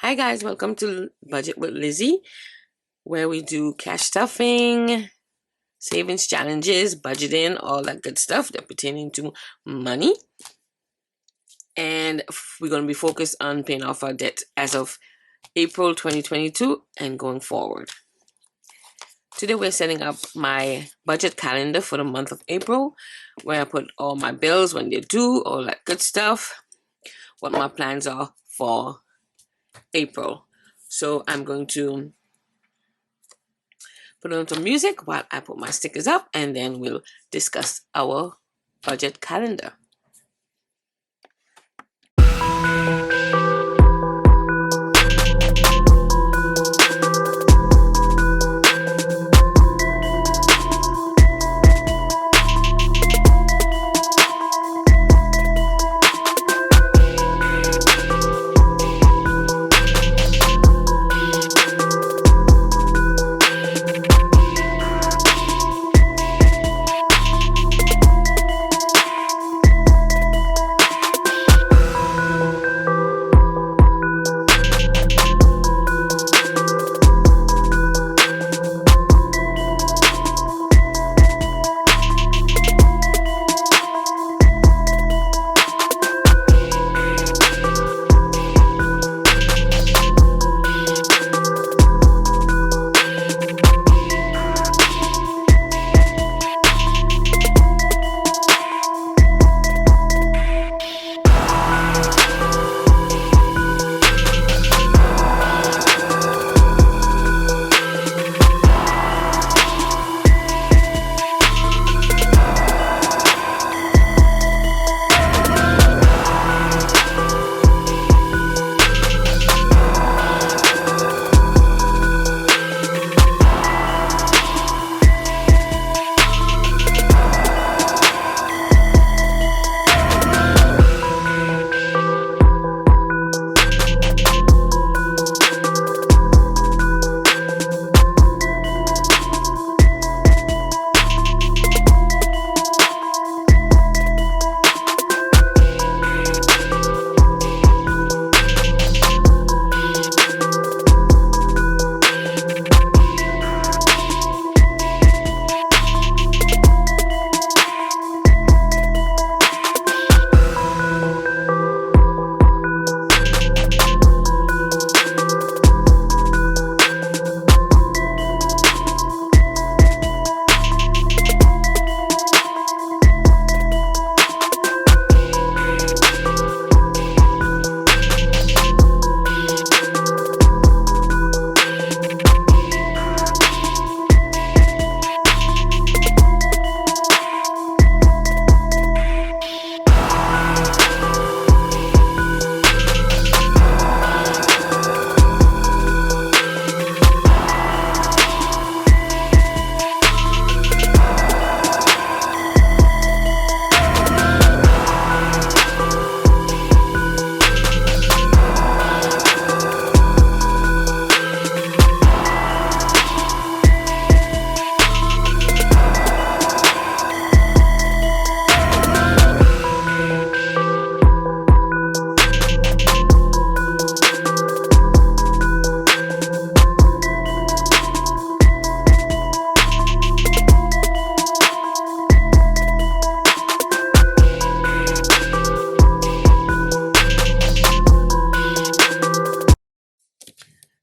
Hi guys, welcome to Budget with Lizzy, where we do cash stuffing, savings challenges, budgeting, all that good stuff that pertaining to money. And we're going to be focused on paying off our debt as of April 2022 and going forward. Today we're setting up my budget calendar for the month of April, where I put all my bills when they're due, all that good stuff, what my plans are for April. So I'm going to put on some music while I put my stickers up, and then we'll discuss our budget calendar.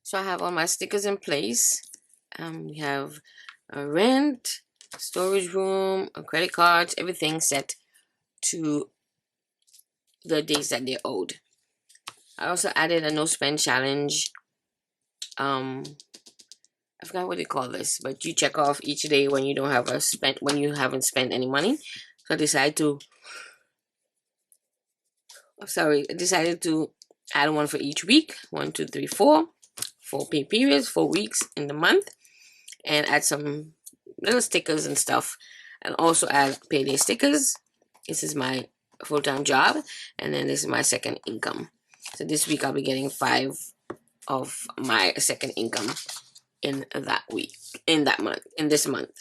So I have all my stickers in place. We have a rent, storage room, credit cards, everything set to the days that they're owed. I also added a no spend challenge. I forgot what they call this, but you check off each day when you don't have when you haven't spent any money. So I decided to add one for each week. 1, 2, 3, 4. 4 pay periods, 4 weeks in the month, and add some little stickers and stuff, and also add payday stickers. This is my full-time job, and then this is my second income. So this week I'll be getting 5 of my second income in this month.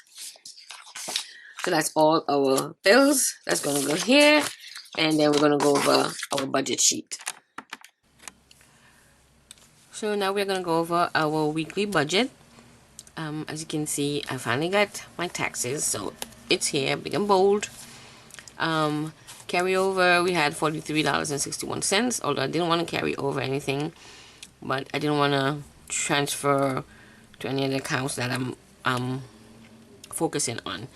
So that's all our bills. That's gonna go here, and then we're gonna go over our budget sheet. So now we're gonna go over our weekly budget. As you can see, I finally got my taxes, so it's here, big and bold. Carryover, we had $43.61, although I didn't want to carry over anything, but I didn't want to transfer to any other accounts that I'm focusing on.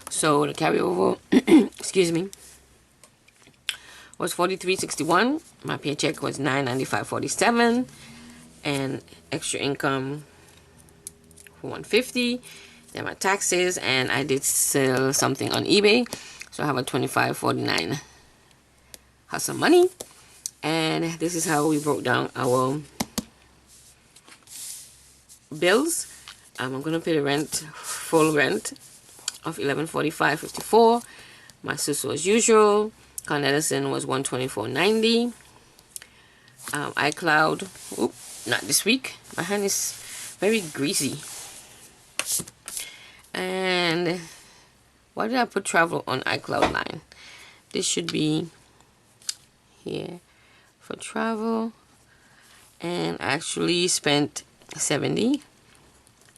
So the carryover, excuse me, was $43.61. My paycheck was $995.47, and extra income for $150. Then my taxes, and I did sell something on eBay, so I have a $25.49 hustle money. And this is how we broke down our bills. I'm gonna pay the rent, full rent of $1145.54. My susu as usual. Con Edison was $124.90. iCloud, not this week. My hand is very greasy. And why did I put travel on iCloud line? This should be here for travel. And I actually spent $70,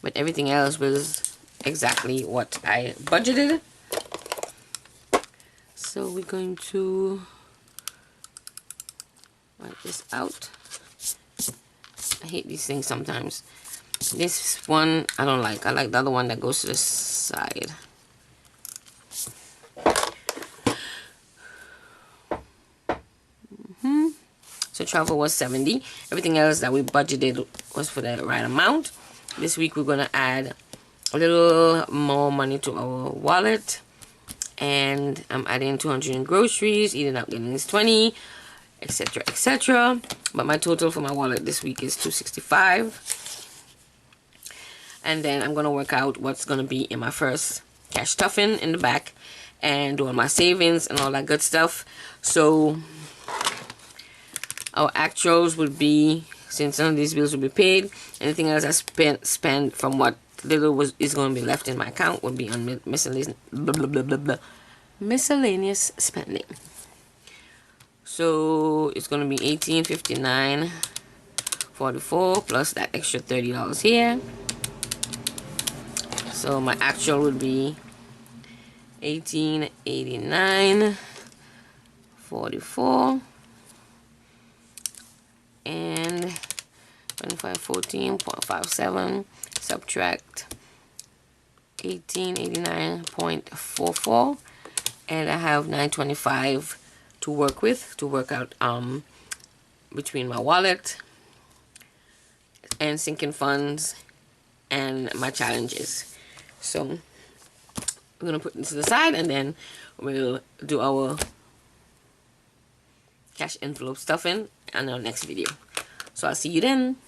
but everything else was exactly what I budgeted. So we're going to wipe this out. I hate these things sometimes. This one I don't like. I like the other one that goes to the side. So travel was $70. Everything else that we budgeted was for the right amount. This week we're gonna add a little more money to our wallet, and I'm adding $200 in groceries, eating out getting is $20, etc., etc. But my total for my wallet this week is $265. And then I'm gonna work out what's gonna be in my first cash stuffing in the back, and doing my savings and all that good stuff. So our actuals would be, since none of these bills will be paid, anything else I spend from what little is going to be left in my account would be on miscellaneous spending. So it's going to be $1859.44 plus that extra $30 here. So my actual would be $1889.44 and 2514.57 subtract 1889.44, and I have $925 to work with, to work out between my wallet and sinking funds and my challenges. So we're gonna put this to the side, and then we'll do our cash envelope stuffing on our next video. So I'll see you then.